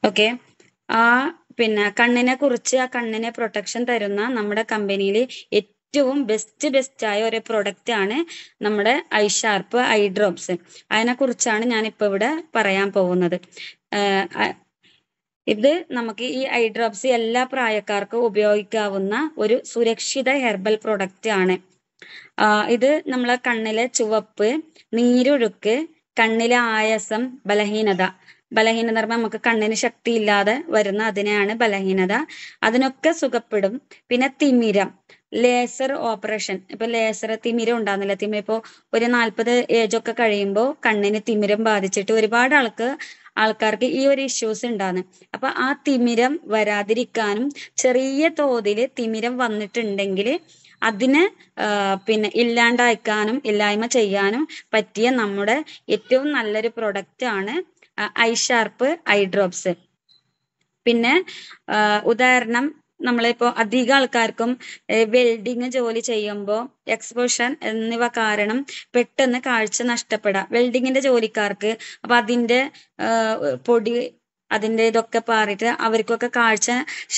Okay. ആ കണ്ണിനെ കുറിച്ച് ആ കണ്ണിനെ പ്രൊട്ടക്ഷൻ തരുന്ന നമ്മുടെ കമ്പനിയിൽ ഏറ്റവും ബെസ്റ്റ് ആയ ഒരു പ്രൊഡക്റ്റ് ആണ് നമ്മുടെ ഐ ഷാർപ്പ് ഐ ഡ്രോപ്സ്. അതിനെ കുറിച്ചാണ് ഞാനിപ്പോൾ ഇവിടെ പറയാൻ പോകുന്നത്. ഇത് നമുക്ക് ഈ ഐ ഡ്രോപ്സ് എല്ലാ പ്രായക്കാർക്കും ഉപയോഗിക്കാവുന്ന ഒരു സുരക്ഷിത ഹെർബൽ പ്രൊഡക്റ്റ് ആണ്. ഇത് നമ്മളെ കണ്ണിലെ ചുവപ്പ്, നീരൊഴുക്ക്, കണ്ണിലെ ആയാസം, ബലഹീനത പറയുമ്പോൾ നമുക്ക് കണ്ണിന് ശക്തി ഇല്ലാതെ വരുന്ന അതിനെയാണ് ബലഹീനത. അതിനൊക്കെ സുഖപ്പെടും. പിന്നെ തിമിരം, ലേസർ ഓപ്പറേഷൻ. ഇപ്പൊ ലേസർ തിമിരം ഉണ്ടാകുന്നില്ല, തിമിരം ഇപ്പോ ഒരു 40 ഏജ് ഒക്കെ കഴിയുമ്പോൾ കണ്ണിന് തിമിരം ബാധിച്ചിട്ട് ഒരുപാട് ആൾക്കാർക്ക് ഈ ഒരു ഇഷ്യൂസ് ഉണ്ടാകുന്നു. അപ്പൊ ആ തിമിരം വരാതിരിക്കാനും ചെറിയ തോതിൽ തിമിരം വന്നിട്ടുണ്ടെങ്കിൽ അതിനെ ഇല്ലാണ്ടാക്കാനും ഇല്ലായ്മ ചെയ്യാനും പറ്റിയ നമ്മുടെ ഏറ്റവും നല്ലൊരു പ്രൊഡക്റ്റ് ആണ് ഐ ഷാർപ്പ് ഐ ഡ്രോപ്സ്. പിന്നെ ഉദാഹരണം, നമ്മളിപ്പോ അധികം ആൾക്കാർക്കും വെൽഡിങ് ജോലി ചെയ്യുമ്പോൾ എക്സ്പോഷൻ എന്നിവ കാരണം പെട്ടെന്ന് കാഴ്ച നഷ്ടപ്പെടാം വെൽഡിങ്ങിന്റെ ജോലിക്കാർക്ക്. അപ്പൊ അതിന്റെ പൊടി, അതിന്റെ ഇതൊക്കെ പാറിയിട്ട് അവർക്കൊക്കെ കാഴ്ച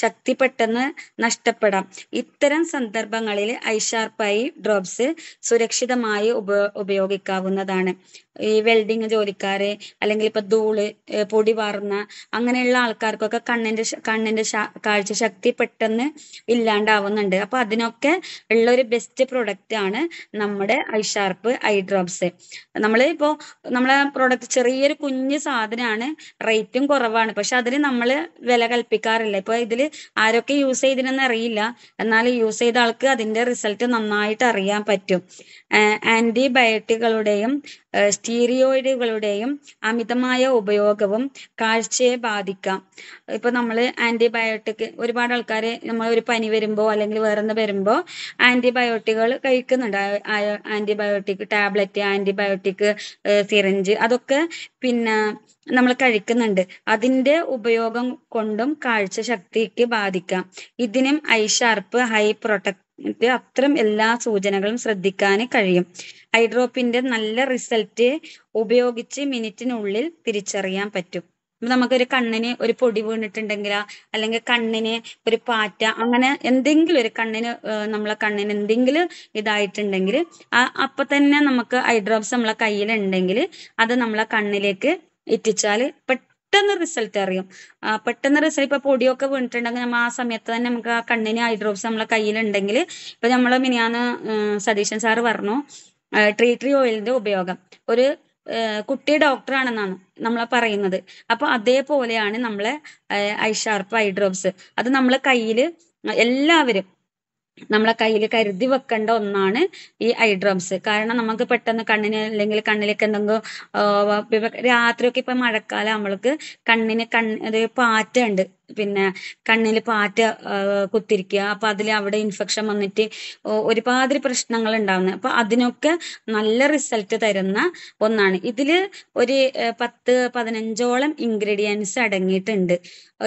ശക്തി പെട്ടെന്ന് നഷ്ടപ്പെടാം. ഇത്തരം സന്ദർഭങ്ങളിൽ ഐ ഷാർപ്പ് ഐ ഡ്രോപ്സ് സുരക്ഷിതമായി ഉപയോഗിക്കാവുന്നതാണ്. ഈ വെൽഡിങ് ജോലിക്കാര്, അല്ലെങ്കിൽ ഇപ്പൊ ധൂള്, പൊടി പാറുന്ന അങ്ങനെയുള്ള ആൾക്കാർക്കൊക്കെ കണ്ണിന്റെ കാഴ്ച ശക്തി പെട്ടെന്ന് ഇല്ലാണ്ടാവുന്നുണ്ട്. അപ്പൊ അതിനൊക്കെ ഉള്ള ഒരു ബെസ്റ്റ് പ്രൊഡക്റ്റ് ആണ് നമ്മുടെ ഐ ഷാർപ്പ് ഐ ഡ്രോപ്സ്. നമ്മളെ പ്രൊഡക്റ്റ് ചെറിയൊരു കുഞ്ഞു സാധനമാണ്, റേറ്റും കുറവാണ്, പക്ഷെ അതിന് നമ്മൾ വില കൽപ്പിക്കാറില്ല. ഇപ്പൊ ഇതിൽ ആരൊക്കെ യൂസ് ചെയ്തിനെന്ന് അറിയില്ല, എന്നാൽ യൂസ് ചെയ്ത ആൾക്ക് അതിന്റെ റിസൾട്ട് നന്നായിട്ട് അറിയാൻ പറ്റും. ആന്റിബയോട്ടിക്കുകളുടെയും സ്റ്റീറിയോയിഡുകളുടെയും അമിതമായ ഉപയോഗവും കാഴ്ചയെ ബാധിക്കാം. ഇപ്പൊ നമ്മൾ ആന്റിബയോട്ടിക്, ഒരുപാട് ആൾക്കാർ നമ്മൾ ഒരു പനി വരുമ്പോ അല്ലെങ്കിൽ വേറെന്ത് വരുമ്പോ ആന്റിബയോട്ടിക്കുകൾ കഴിക്കുന്നുണ്ട്. ആന്റിബയോട്ടിക് ടാബ്ലറ്റ്, ആന്റിബയോട്ടിക് സിറിഞ്ച്, അതൊക്കെ നമ്മൾ കഴിക്കുന്നുണ്ട്. അതിന്റെ ഉപയോഗം കൊണ്ടും കാഴ്ച ശക്തിക്ക് ബാധിക്കാം. ഇതിനും ഐ ഷാർപ്പ് ഹൈ പ്രൊട്ടക്ട് അത്തരം എല്ലാ സൂചനകളും ശ്രദ്ധിക്കാൻ കഴിയും. ഐ ഡ്രോപ്പിന്റെ നല്ല റിസൾട്ട് ഉപയോഗിച്ച് മിനിറ്റിനുള്ളിൽ തിരിച്ചറിയാൻ പറ്റും. നമുക്കൊരു കണ്ണിന് ഒരു പൊടി വീണിട്ടുണ്ടെങ്കിലോ, അല്ലെങ്കിൽ കണ്ണിന് ഒരു പാറ്റ, അങ്ങനെ എന്തെങ്കിലും ഒരു നമ്മളെ കണ്ണിന് എന്തെങ്കിലും ഇതായിട്ടുണ്ടെങ്കിൽ അപ്പൊ തന്നെ നമുക്ക് ഐ ഡ്രോപ്സ് നമ്മളെ കയ്യിലുണ്ടെങ്കിൽ അത് നമ്മളെ കണ്ണിലേക്ക് ഇറ്റിച്ചാൽ പെട്ടെന്ന് റിസൾട്ട് അറിയും. പെട്ടെന്ന് റിസൾട്ട്, ഇപ്പൊ പൊടിയൊക്കെ വീണിട്ടുണ്ടെങ്കിൽ നമ്മൾ ആ സമയത്ത് തന്നെ നമുക്ക് ആ കണ്ണിന് ഐ ഡ്രോപ്സ് നമ്മളെ കയ്യിലുണ്ടെങ്കിൽ, ഇപ്പൊ നമ്മള് മിനിയാന്ന് സതീശൻ സാറ് പറഞ്ഞു ട്രീ ഓയിലിന്റെ ഉപയോഗം. ഒരു കുട്ടി ഡോക്ടറാണെന്നാണ് നമ്മളെ പറയുന്നത്. അപ്പൊ അതേപോലെയാണ് നമ്മളെ ഐ ഷാർപ്പ് ഐ ഡ്രോപ്സ്. അത് നമ്മളെ കയ്യിൽ എല്ലാവരും നമ്മളെ കയ്യിൽ കരുതി വെക്കേണ്ട ഒന്നാണ് ഈ ഐ ഡ്രോപ്സ്. കാരണം നമുക്ക് പെട്ടെന്ന് കണ്ണിന് അല്ലെങ്കിൽ കണ്ണിലേക്ക് എന്തെങ്കിലും രാത്രിയൊക്കെ, ഇപ്പൊ മഴക്കാലം നമ്മൾക്ക് കണ്ണിന് അത് പാറ്റ ഉണ്ട്, കണ്ണിൽ പാറ്റ കുത്തിരിക്കുക, അപ്പൊ അവിടെ ഇൻഫെക്ഷൻ വന്നിട്ട് ഒരുപാട് പ്രശ്നങ്ങൾ ഉണ്ടാവുന്നത്. അപ്പൊ അതിനൊക്കെ നല്ല റിസൾട്ട് തരുന്ന ഒന്നാണ്. ഇതില് ഒരു 10-15ഓളം ഇൻഗ്രീഡിയൻസ് അടങ്ങിയിട്ടുണ്ട്.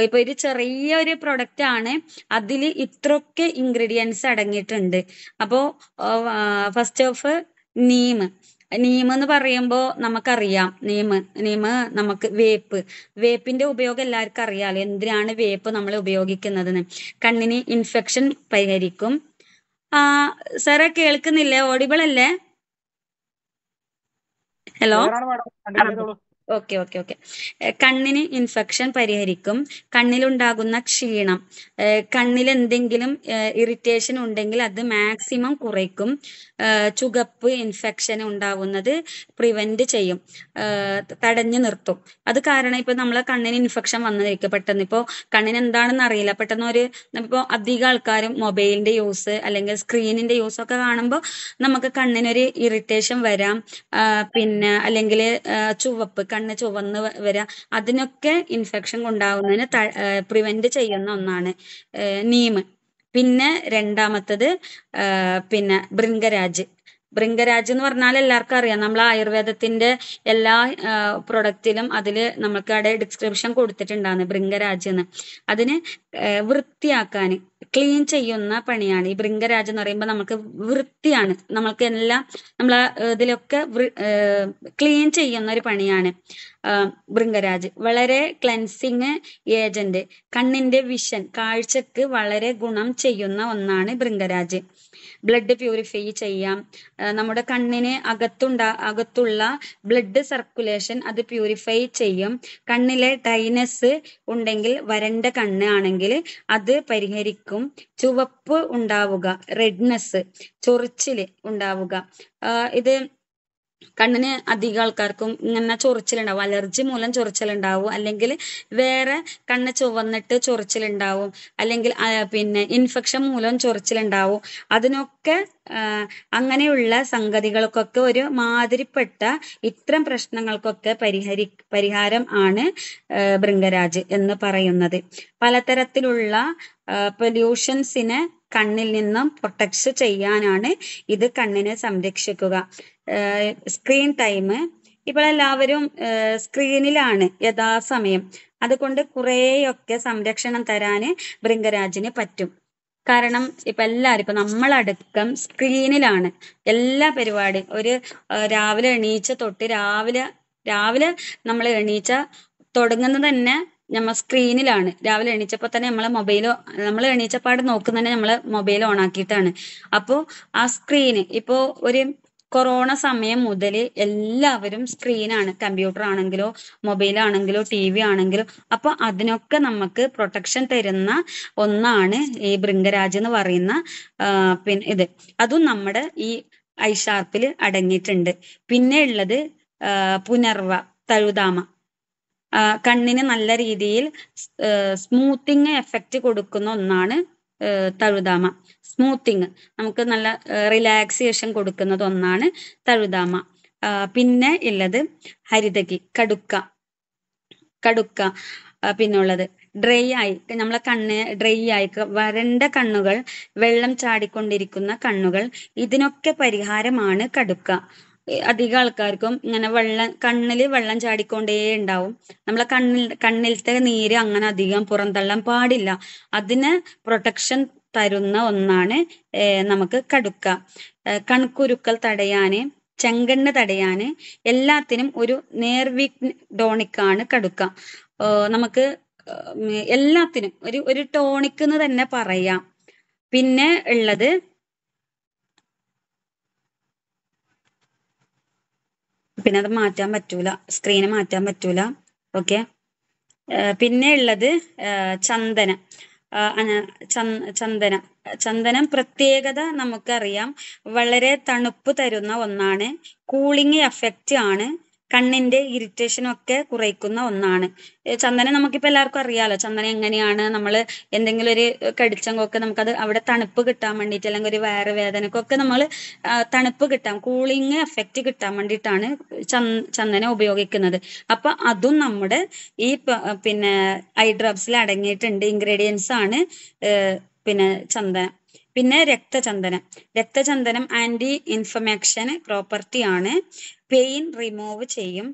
ഇപ്പൊ ഇത് ചെറിയൊരു പ്രൊഡക്റ്റ് ആണ്, അതിൽ ഇത്രയൊക്കെ ഇൻഗ്രീഡിയൻസ് അടങ്ങിയിട്ടുണ്ട്. അപ്പോ ഫസ്റ്റ് ഓഫ് നീം എന്ന് പറയുമ്പോൾ നമുക്കറിയാം, നീം നമുക്ക് വേപ്പിന്റെ ഉപയോഗം എല്ലാവർക്കും അറിയാലോ. എന്തിനാണ് വേപ്പ് നമ്മൾ ഉപയോഗിക്കുന്നതെന്ന്? കണ്ണിന് ഇൻഫെക്ഷൻ പരിഹരിക്കും. സാറേ കേൾക്കുന്നില്ലേ? ഓഡിബിൾ അല്ലേ? ഹലോ. ഓക്കെ. കണ്ണിന് ഇൻഫെക്ഷൻ പരിഹരിക്കും. കണ്ണിലുണ്ടാകുന്ന ക്ഷീണം, കണ്ണിൽ എന്തെങ്കിലും ഇറിറ്റേഷൻ ഉണ്ടെങ്കിൽ അത് മാക്സിമം കുറയ്ക്കും. ചുവപ്പ് ഇൻഫെക്ഷൻ ഉണ്ടാവുന്നത് പ്രിവെന്റ് ചെയ്യും, തടഞ്ഞു നിർത്തും. അത് കാരണം ഇപ്പൊ നമ്മളെ കണ്ണിന് ഇൻഫെക്ഷൻ വന്നിരിക്കും പെട്ടെന്ന്, ഇപ്പോ കണ്ണിന് എന്താണെന്ന് അറിയില്ല, പെട്ടെന്ന് ഇപ്പൊ അധികം ആൾക്കാരും മൊബൈലിന്റെ യൂസ് അല്ലെങ്കിൽ സ്ക്രീനിന്റെ യൂസ് ഒക്കെ കാണുമ്പോൾ നമുക്ക് കണ്ണിനൊരു ഇറിറ്റേഷൻ വരാം. അല്ലെങ്കിൽ കണ്ണ് ചുവന്ന് വരാം. അതിനൊക്കെ ഇൻഫെക്ഷൻ ഉണ്ടാവുന്നതിന് പ്രിവെന്റ് ചെയ്യുന്ന ഒന്നാണ് നീം. പിന്നെ രണ്ടാമത്തത് ഭൃംഗരാജ് എന്ന് പറഞ്ഞാൽ എല്ലാവർക്കും അറിയാം. നമ്മൾ ആയുർവേദത്തിന്റെ എല്ലാ പ്രൊഡക്റ്റിലും അതില് നമുക്ക് അവിടെ ഡിസ്ക്രിപ്ഷൻ കൊടുത്തിട്ടുണ്ടാണ് ഭൃംഗരാജ് എന്ന്. അതിന് വൃത്തിയാക്കാൻ, ക്ലീൻ ചെയ്യുന്ന പണിയാണ്. ഈ ഭൃംഗരാജ് എന്ന് പറയുമ്പോൾ നമുക്ക് വൃത്തിയാണ്, നമ്മൾക്ക് എല്ലാം നമ്മൾ ഇതിലൊക്കെ ക്ലീൻ ചെയ്യുന്ന ഒരു പണിയാണ് ഭൃംഗരാജ്. വളരെ ക്ലെൻസിങ് ഏജന്റ്, കണ്ണിന്റെ വിഷൻ, കാഴ്ചക്ക് വളരെ ഗുണം ചെയ്യുന്ന ഒന്നാണ് ഭൃംഗരാജ്. ബ്ലഡ് പ്യൂരിഫൈ ചെയ്യാം, നമ്മുടെ കണ്ണിന് അകത്തുള്ള ബ്ലഡ് സർക്കുലേഷൻ അത് പ്യൂരിഫൈ ചെയ്യും. കണ്ണിലെ ഡ്രൈനെസ് ഉണ്ടെങ്കിൽ, വരണ്ട കണ്ണ് ആണെങ്കിൽ അത് പരിഹരിക്കും. ചുവപ്പ് ഉണ്ടാവുക, റെഡ്നെസ്, ചൊറിച്ചില് ഉണ്ടാവുക, ഇത് കണ്ണിന് അധികം ആൾക്കാർക്കും ഇങ്ങനെ ചൊറിച്ചിലുണ്ടാവും, അലർജി മൂലം ചൊറിച്ചിലുണ്ടാവും, അല്ലെങ്കിൽ വേറെ കണ്ണ് ചുവന്നിട്ട് ചൊറിച്ചിലുണ്ടാവും, അല്ലെങ്കിൽ പിന്നെ ഇൻഫെക്ഷൻ മൂലം ചൊറിച്ചിലുണ്ടാവും. അതിനൊക്കെ അങ്ങനെയുള്ള സംഗതികൾക്കൊക്കെ ഒരു മാതിരിപ്പെട്ട ഇത്തരം പ്രശ്നങ്ങൾക്കൊക്കെ പരിഹാരം ആണ് ഭൃംഗരാജ് എന്ന് പറയുന്നത്. പലതരത്തിലുള്ള പൊല്യൂഷൻസിനെ കണ്ണിൽ നിന്നും പ്രൊട്ടക്ട് ചെയ്യാനാണ് ഇത് കണ്ണിനെ സംരക്ഷിക്കുക. സ്ക്രീൻ ടൈം, ഇപ്പോൾ എല്ലാവരും സ്ക്രീനിലാണ് യഥാസമയം. അതുകൊണ്ട് കുറേയൊക്കെ സംരക്ഷണം തരാന് ഭൃംഗരാജിന് പറ്റും. കാരണം ഇപ്പൊ എല്ലാവർക്കും നമ്മളടക്കം സ്ക്രീനിലാണ് എല്ലാ പരിപാടിയും. ഒരു രാവിലെ എണീച്ച തൊട്ട് രാവിലെ നമ്മൾ എണീച്ച തുടങ്ങുന്നത് തന്നെ നമ്മൾ സ്ക്രീനിലാണ്. രാവിലെ എണീച്ചപ്പോ തന്നെ നമ്മൾ എണീച്ചപ്പാട് നോക്കുന്നതന്നെ നമ്മള് മൊബൈൽ ഓൺ ആക്കിയിട്ടാണ്. അപ്പോ ആ സ്ക്രീന് ഇപ്പോ ഒരു കൊറോണ സമയം മുതൽ എല്ലാവരും സ്ക്രീനാണ്, കമ്പ്യൂട്ടർ ആണെങ്കിലോ മൊബൈൽ ആണെങ്കിലോ ടി വി ആണെങ്കിലോ. അപ്പൊ അതിനൊക്കെ നമുക്ക് പ്രൊട്ടക്ഷൻ തരുന്ന ഒന്നാണ് ഈ ഭൃംഗരാജ് എന്ന് പറയുന്ന പിന്നെ ഇത്. അതും നമ്മുടെ ഈ ഐ ഷാർപ്പിൽ അടങ്ങിയിട്ടുണ്ട്. പിന്നെ ഉള്ളത് പുനർവ, തഴുതാമ. കണ്ണിന് നല്ല രീതിയിൽ സ്മൂത്തിങ് എഫക്റ്റ് കൊടുക്കുന്ന ഒന്നാണ് തഴുതാമ. സ്മൂത്തിങ്, നമുക്ക് നല്ല റിലാക്സേഷൻ കൊടുക്കുന്നത് ഒന്നാണ് തഴുതാമ. പിന്നെ ഉള്ളത് ഹരിതകി, കടുക്ക. പിന്നുള്ളത് ഡ്രൈ ആയി, നമ്മളെ കണ്ണ് ഡ്രൈ ആയി വരണ്ട കണ്ണുകൾ, വെള്ളം ചാടിക്കൊണ്ടിരിക്കുന്ന കണ്ണുകൾ, ഇതിനൊക്കെ പരിഹാരമാണ് കടുക്ക. അധികം ആൾക്കാർക്കും ഇങ്ങനെ കണ്ണില് വെള്ളം ചാടിക്കൊണ്ടേ ഉണ്ടാവും. നമ്മളെ കണ്ണിലത്തെ നീര് അങ്ങനെ അധികം പുറന്തള്ളാൻ പാടില്ല. അതിന് പ്രൊട്ടക്ഷൻ തരുന്ന ഒന്നാണ് നമുക്ക് കടുക്ക. കൺകുരുക്കൾ തടയാന്, ചെങ്കണ്ണ് തടയാന്, എല്ലാത്തിനും ഒരു നേർവീക്ക് ടോണിക്കാണ് കടുക്ക. നമുക്ക് എല്ലാത്തിനും ഒരു ടോണിക് എന്ന് തന്നെ പറയാം. പിന്നെ ഉള്ളത് പിന്നെ അത് മാറ്റാൻ പറ്റൂല, സ്ക്രീന് മാറ്റാൻ പറ്റൂല. ഓക്കെ. പിന്നെ ഉള്ളത് ചന്ദനം. ചന്ദനം പ്രത്യേകത നമുക്കറിയാം, വളരെ തണുപ്പ് തരുന്ന ഒന്നാണ്. കൂളിംഗ് എഫക്റ്റ് ആണ്, കണ്ണിന്റെ ഇറിറ്റേഷൻ ഒക്കെ കുറയ്ക്കുന്ന ഒന്നാണ് ചന്ദനം. നമുക്കിപ്പോൾ എല്ലാവർക്കും അറിയാലോ ചന്ദനം എങ്ങനെയാണ്. നമ്മൾ എന്തെങ്കിലും ഒരു കടിച്ചങ്ങൊക്കെ നമുക്കത് അവിടെ തണുപ്പ് കിട്ടാൻ വേണ്ടിയിട്ട്, അല്ലെങ്കിൽ ഒരു വയറുവേദനക്കൊക്കെ നമ്മൾ തണുപ്പ് കിട്ടാൻ, കൂളിംഗ് എഫക്റ്റ് കിട്ടാൻ വേണ്ടിയിട്ടാണ് ചന്ദനം ഉപയോഗിക്കുന്നത്. അപ്പൊ അതും നമ്മുടെ ഈ പിന്നെ ഐ ഡ്രോപ്സിൽ അടങ്ങിയിട്ടുണ്ട്, ഇൻഗ്രീഡിയൻസ് ആണ് പിന്നെ ചന്ദനം. പിന്നെ രക്തചന്ദനം ആന്റി ഇൻഫ്ലമേഷൻ പ്രോപ്പർട്ടി ആണ്, പെയിൻ റിമൂവ് ചെയ്യും.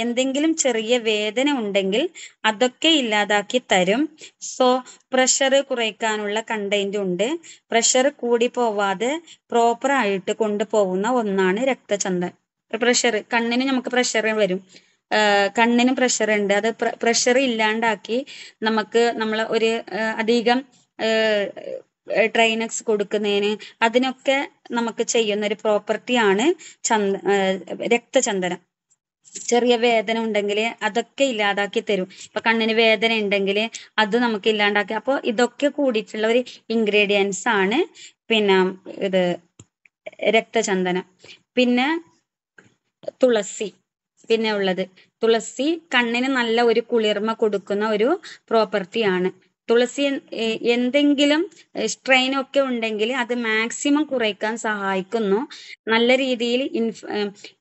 എന്തെങ്കിലും ചെറിയ വേദന ഉണ്ടെങ്കിൽ അതൊക്കെ ഇല്ലാതാക്കി തരും. സോ പ്രഷർ കുറയ്ക്കാനുള്ള കണ്ടന്റ് ഉണ്ട്. പ്രഷർ കൂടി പോവാതെ പ്രോപ്പർ ആയിട്ട് കൊണ്ടുപോകുന്ന ഒന്നാണ് രക്തചന്ദനം. പ്രഷർ, കണ്ണിന് നമുക്ക് പ്രഷർ വരും, കണ്ണിന് പ്രഷർ ഉണ്ട്. അത് പ്രഷർ ഇല്ലാണ്ടാക്കി നമുക്ക് ഒരു അധികം ഡ്രൈനക്സ് കൊടുക്കുന്നതിന് അതിനൊക്കെ നമുക്ക് ചെയ്യുന്ന ഒരു പ്രോപ്പർട്ടിയാണ് രക്തചന്ദനം. ചെറിയ വേദന ഉണ്ടെങ്കിൽ അതൊക്കെ ഇല്ലാതാക്കി തരും. ഇപ്പൊ കണ്ണിന് വേദന ഉണ്ടെങ്കിൽ അത് നമുക്ക് ഇല്ലാണ്ടാക്കി. അപ്പോൾ ഇതൊക്കെ കൂടിയിട്ടുള്ള ഒരു ഇൻഗ്രീഡിയൻസ് ആണ് പിന്നെ ഇത് രക്തചന്ദനം. പിന്നെ തുളസി. പിന്നെ ഉള്ളത് തുളസി, കണ്ണിന് നല്ല ഒരു കുളിർമ കൊടുക്കുന്ന ഒരു പ്രോപ്പർട്ടിയാണ്. തുളസി എന്തെങ്കിലും സ്ട്രെയിൻ ഒക്കെ ഉണ്ടെങ്കിൽ അത് മാക്സിമം കുറയ്ക്കാൻ സഹായിക്കുന്നു. നല്ല രീതിയിൽ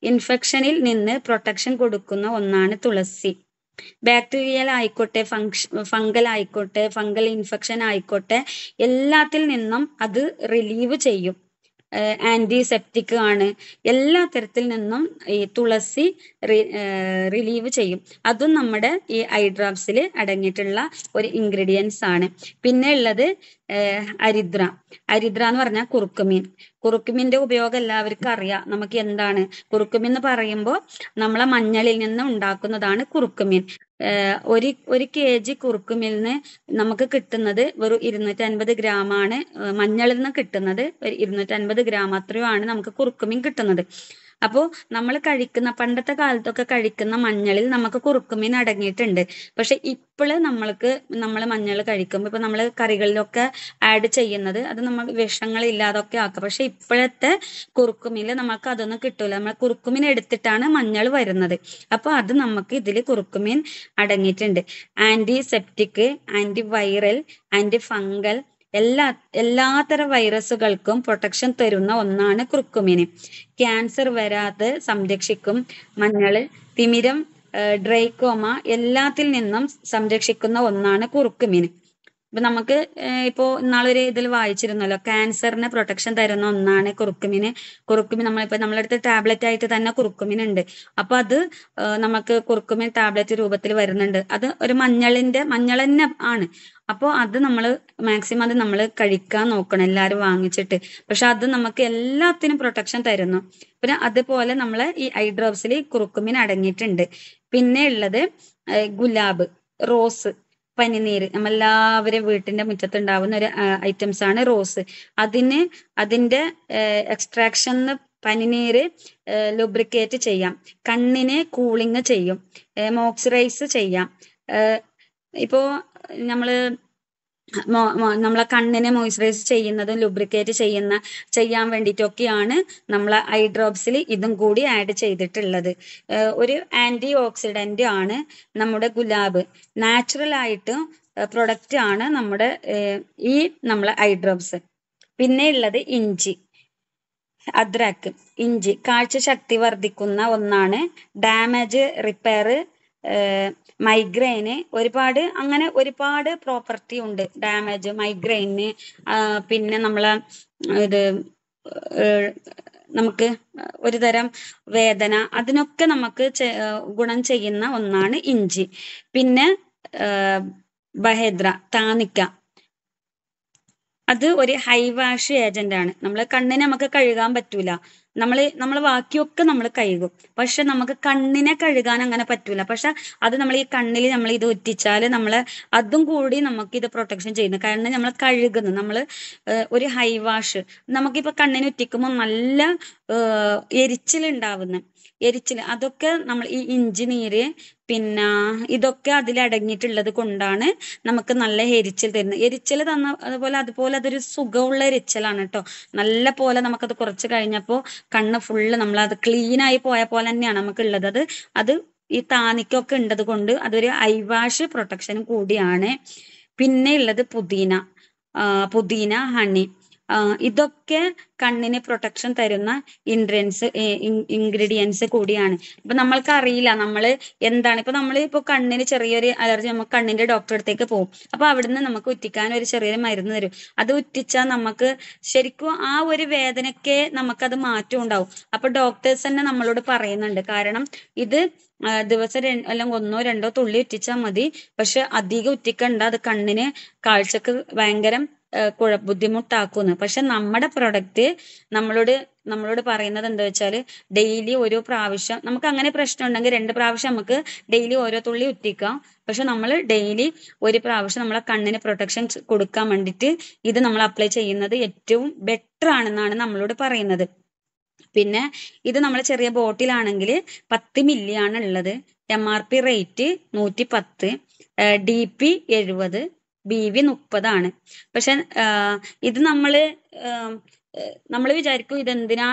ഇൻഫെക്ഷനിൽ നിന്ന് പ്രൊട്ടക്ഷൻ കൊടുക്കുന്ന ഒന്നാണ് തുളസി. ബാക്ടീരിയൽ ആയിക്കോട്ടെ, ഫംഗൽ ആയിക്കോട്ടെ, ഫംഗൽ ഇൻഫെക്ഷൻ ആയിക്കോട്ടെ, എല്ലാത്തിൽ നിന്നും അത് റിലീവ് ചെയ്യും. ആന്റിസെപ്റ്റിക് ആണ്. എല്ലാ തരത്തിൽ നിന്നും ഈ തുളസി റിലീവ് ചെയ്യും. അതും നമ്മുടെ ഈ ഐ ഡ്രോപ്സിൽ അടങ്ങിയിട്ടുള്ള ഒരു ഇൻഗ്രീഡിയൻസ് ആണ്. പിന്നെ ഉള്ളത് അരിദ്ര. അരിദ്ര എന്ന് പറഞ്ഞാൽ കുറുക്കുമീൻ. കുറുക്കുമീന്റെ ഉപയോഗം എല്ലാവർക്കും അറിയാം. നമുക്ക് എന്താണ് കുറുക്കുമീൻ എന്ന് പറയുമ്പോൾ നമ്മളെ മഞ്ഞളിൽ നിന്ന് ഉണ്ടാക്കുന്നതാണ് കുറുക്കുമീൻ. ഒരു kg കുറുക്കുമീനിന് നമുക്ക് കിട്ടുന്നത് വെറും 250 ഗ്രാമാണ്. മഞ്ഞളിൽ നിന്ന് കിട്ടുന്നത് ഒരു 250 ഗ്രാം അത്രയുമാണ് നമുക്ക് കുറുക്കുമീൻ കിട്ടുന്നത്. അപ്പോൾ നമ്മൾ കഴിക്കുന്ന പണ്ടത്തെ കാലത്തൊക്കെ കഴിക്കുന്ന മഞ്ഞളിൽ നമുക്ക് കുറുക്കുമീൻ അടങ്ങിയിട്ടുണ്ട്. പക്ഷെ ഇപ്പോഴ് നമ്മൾ മഞ്ഞൾ കഴിക്കുമ്പോൾ ഇപ്പൊ നമ്മൾ കറികളിലൊക്കെ ആഡ് ചെയ്യുന്നത് അത് നമ്മൾ വിഷങ്ങളില്ലാതൊക്കെ ആക്കുക. പക്ഷെ ഇപ്പോഴത്തെ കുറുക്കുമീനിൽ നമുക്ക് അതൊന്നും കിട്ടൂല. നമ്മൾ കുറുക്കുമീൻ എടുത്തിട്ടാണ് മഞ്ഞൾ വരുന്നത്. അപ്പൊ അത് നമുക്ക് ഇതിൽ കുറുക്കുമീൻ അടങ്ങിയിട്ടുണ്ട്. Antiseptic, anti viral, anti fungal എല്ലാത്തരം വൈറസുകൾക്കും പ്രൊട്ടക്ഷൻ തരുന്ന ഒന്നാണ് കുറുക്കുമീൻ. ക്യാൻസർ വരാതെ സംരക്ഷിക്കും. മഞ്ഞള് തിമിരം, ഡ്രൈക്കോമ എല്ലാത്തിൽ നിന്നും സംരക്ഷിക്കുന്ന ഒന്നാണ് കുറുക്കുമീൻ. ഇപ്പൊ നമുക്ക് ഇപ്പോ ഇന്നാളൊരു ഇതിൽ വായിച്ചിരുന്നല്ലോ, ക്യാൻസറിന് പ്രൊട്ടക്ഷൻ തരുന്ന ഒന്നാണ് കുറുക്കുമീൻ. നമ്മളിപ്പോ നമ്മളടുത്ത് ടാബ്ലറ്റ് ആയിട്ട് തന്നെ കുറുക്കുമീൻ ഉണ്ട്. അപ്പൊ അത് നമുക്ക് കുറുക്കുമീൻ ടാബ്ലറ്റ് രൂപത്തിൽ വരുന്നുണ്ട്. അത് ഒരു മഞ്ഞൾ തന്നെ ആണ്. അപ്പോൾ അത് നമ്മൾ മാക്സിമം അത് നമ്മൾ കഴിക്കാൻ നോക്കണം എല്ലാവരും വാങ്ങിച്ചിട്ട്. പക്ഷെ അത് നമുക്ക് എല്ലാത്തിനും പ്രൊട്ടക്ഷൻ തരുന്നു. പിന്നെ അതുപോലെ നമ്മളെ ഈ ഐ ഡ്രോപ്സിൽ കുറുക്കുമീൻ അടങ്ങിയിട്ടുണ്ട്. പിന്നെ ഉള്ളത് ഗുലാബ്, റോസ്, പനിനീര്. നമ്മളെല്ലാവരും വീട്ടിന്റെ മുറ്റത്തുണ്ടാവുന്ന ഒരു ഐറ്റംസ് ആണ് റോസ്. അതിന്റെ എക്സ്ട്രാക്ഷൻ പനിനീര് ലുബ്രിക്കേറ്റ് ചെയ്യാം, കണ്ണിനെ കൂളിങ് ചെയ്യും, മോയ്സ്ചറൈസ് ചെയ്യാം. ഇപ്പോ നമ്മളെ കണ്ണിനെ മോയ്സ്ചറൈസ് ചെയ്യുന്നതും ലുബ്രിക്കേറ്റ് ചെയ്യാൻ വേണ്ടിയിട്ടൊക്കെയാണ് നമ്മളെ ഐ ഡ്രോപ്സിൽ ഇതും കൂടി ആഡ് ചെയ്തിട്ടുള്ളത്. ഒരു ആന്റി ഓക്സിഡന്റ് ആണ് നമ്മുടെ ഗുലാബ്. നാച്ചുറൽ ആയിട്ട് പ്രൊഡക്റ്റ് ആണ് നമ്മളെ ഐ ഡ്രോപ്സ്. പിന്നെ ഉള്ളത് ഇഞ്ചി, അദ്രക്ക്. ഇഞ്ചി കാഴ്ച ശക്തി വർദ്ധിക്കുന്ന ഒന്നാണ്. ഡാമേജ് റിപ്പയർ, മൈഗ്രെയിന്, ഒരുപാട് പ്രോപ്പർട്ടി ഉണ്ട് ഡാമേജ്, മൈഗ്രെയിന്. പിന്നെ നമുക്ക് ഒരു തരം വേദന, അതിനൊക്കെ നമുക്ക് ഗുണം ചെയ്യുന്ന ഒന്നാണ് ഇഞ്ചി. പിന്നെ ബഹേദ്ര, താനിക്ക. അത് ഒരു ഹൈ വാഷ് ഏജന്റ് ആണ്. കണ്ണിനെ നമുക്ക് കഴുകാൻ പറ്റൂല. നമ്മൾ ബാക്കിയൊക്കെ നമ്മൾ കഴുകും, പക്ഷെ നമുക്ക് കണ്ണിനെ കഴുകാൻ അങ്ങനെ പറ്റൂല. പക്ഷെ അത് നമ്മൾ ഈ കണ്ണിൽ നമ്മൾ ഇത് ഉറ്റിച്ചാല് അതും കൂടി നമുക്ക് ഇത് പ്രൊട്ടക്ഷൻ ചെയ്യുന്നു. കാരണം നമ്മൾ കഴുകുന്നു, ഒരു ഹൈ വാഷ്. നമുക്കിപ്പോ കണ്ണിന് ഉറ്റിക്കുമ്പോൾ നല്ല എരിച്ചിലുണ്ടാവുന്നു. അതൊക്കെ നമ്മൾ ഈ ഇഞ്ചി നീര് പിന്നെ ഇതൊക്കെ അതിലടങ്ങിയിട്ടുള്ളത് കൊണ്ടാണ് നമുക്ക് നല്ല എരിച്ചിൽ തരുന്നത്. എരിച്ചിൽ അതുപോലെ അതൊരു സുഖമുള്ള എരിച്ചിലാണ് കേട്ടോ. നല്ല പോലെ നമുക്കത് കുറച്ച് കഴിഞ്ഞപ്പോൾ കണ്ണ് ഫുള്ള് അത് ക്ലീൻ ആയി പോയ പോലെ തന്നെയാണ് നമുക്കുള്ളത്. അത് ഈ താനിക്കൊക്കെ ഉണ്ടത് കൊണ്ട് അതൊരു ഐ വാഷ് പ്രൊട്ടക്ഷനും കൂടിയാണ്. പിന്നെ ഉള്ളത് പുതിന, ഹണി. ഇതൊക്കെ കണ്ണിന് പ്രൊട്ടക്ഷൻ തരുന്ന ഇൻഗ്രീഡിയൻസ് കൂടിയാണ്. ഇപ്പൊ നമ്മൾക്ക് അറിയില്ല എന്താണ്. ഇപ്പൊ കണ്ണിന് ചെറിയൊരു അലർജി, നമുക്ക് കണ്ണിന്റെ ഡോക്ടറെ അടുത്തേക്ക് പോകും. അപ്പൊ അവിടുന്ന് നമുക്ക് ഉറ്റിക്കാൻ ഒരു ചെറിയൊരു മരുന്ന് തരും. അത് ഉറ്റിച്ചാൽ നമുക്ക് ശരിക്കും ആ ഒരു വേദനയ്ക്ക് നമുക്കത് മാറ്റം ഉണ്ടാവും. അപ്പൊ ഡോക്ടേഴ്സ് തന്നെ നമ്മളോട് പറയുന്നുണ്ട്, കാരണം ഇത് ദിവസം അല്ലെങ്കിൽ 1-2 തുള്ളി ഉറ്റിച്ചാൽ മതി. പക്ഷെ അധികം ഉറ്റിക്കണ്ട, അത് കണ്ണിന് കാഴ്ചക്ക് ഭയങ്കര ബുദ്ധിമുട്ടാക്കുന്നു. പക്ഷെ നമ്മുടെ പ്രൊഡക്റ്റ് നമ്മളോട് പറയുന്നത് എന്താ വെച്ചാല്, ഡെയിലി ഓരോ പ്രാവശ്യം, നമുക്ക് അങ്ങനെ പ്രശ്നം ഉണ്ടെങ്കിൽ 2 പ്രാവശ്യം നമുക്ക് ഡെയിലി ഓരോ തുള്ളി ഉറ്റിക്കാം. പക്ഷെ നമ്മൾ ഡെയിലി ഒരു പ്രാവശ്യം നമ്മളെ കണ്ണിന് പ്രൊട്ടക്ഷൻ കൊടുക്കാൻ വേണ്ടിയിട്ട് ഇത് നമ്മൾ അപ്ലൈ ചെയ്യുന്നത് ഏറ്റവും ബെറ്റർ ആണെന്നാണ് നമ്മളോട് പറയുന്നത്. പിന്നെ ഇത് നമ്മൾ ചെറിയ ബോട്ടിലാണെങ്കിൽ 10 മില്ലി ആണ് ഉള്ളത്. MRP റേറ്റ് 110, DP 70, BV 30 ആണ്. പക്ഷെ ഇത് നമ്മൾ വിചാരിക്കും ഇതെന്തിനാ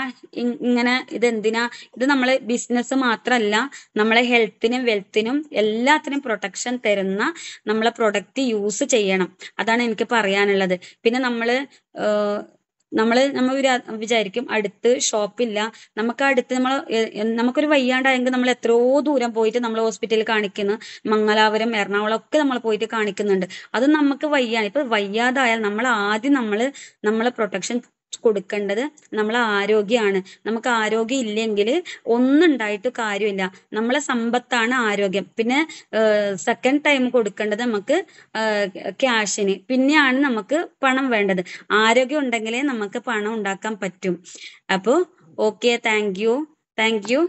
ഇത് നമ്മള് ബിസിനസ് മാത്രല്ല, നമ്മളെ ഹെൽത്തിനും വെൽത്തിനും എല്ലാത്തിനും പ്രൊട്ടക്ഷൻ തരുന്ന നമ്മളെ പ്രൊഡക്റ്റ് യൂസ് ചെയ്യണം. അതാണ് എനിക്ക് പറയാനുള്ളത്. പിന്നെ നമ്മൾ വിചാരിക്കും അടുത്ത് ഷോപ്പില്ല. നമുക്കൊരു വയ്യാണ്ടായെങ്കിൽ നമ്മൾ എത്രയോ ദൂരം പോയിട്ട് നമ്മൾ ഹോസ്പിറ്റലിൽ കാണിക്കുന്നു. മംഗലാപുരം, എറണാകുളം ഒക്കെ നമ്മൾ പോയിട്ട് കാണിക്കുന്നുണ്ട്. അത് നമുക്ക് ഇപ്പൊ വയ്യാതായാൽ നമ്മൾ ആദ്യം നമ്മളെ പ്രൊട്ടക്ഷൻ കൊടുക്കേണ്ടത് നമ്മളെ ആരോഗ്യമാണ്. നമുക്ക് ആരോഗ്യം ഇല്ലെങ്കിൽ ഒന്നും ഉണ്ടായിട്ട് കാര്യമില്ല. നമ്മളെ സമ്പത്താണ് ആരോഗ്യം. പിന്നെ സെക്കൻഡ് ടൈം കൊടുക്കേണ്ടത് നമുക്ക് ക്യാഷിന്, പിന്നെയാണ് നമുക്ക് പണം വേണ്ടത്. ആരോഗ്യം ഉണ്ടെങ്കിലേ നമുക്ക് പണം ഉണ്ടാക്കാൻ പറ്റും. അപ്പോൾ ഓക്കെ, താങ്ക് യു.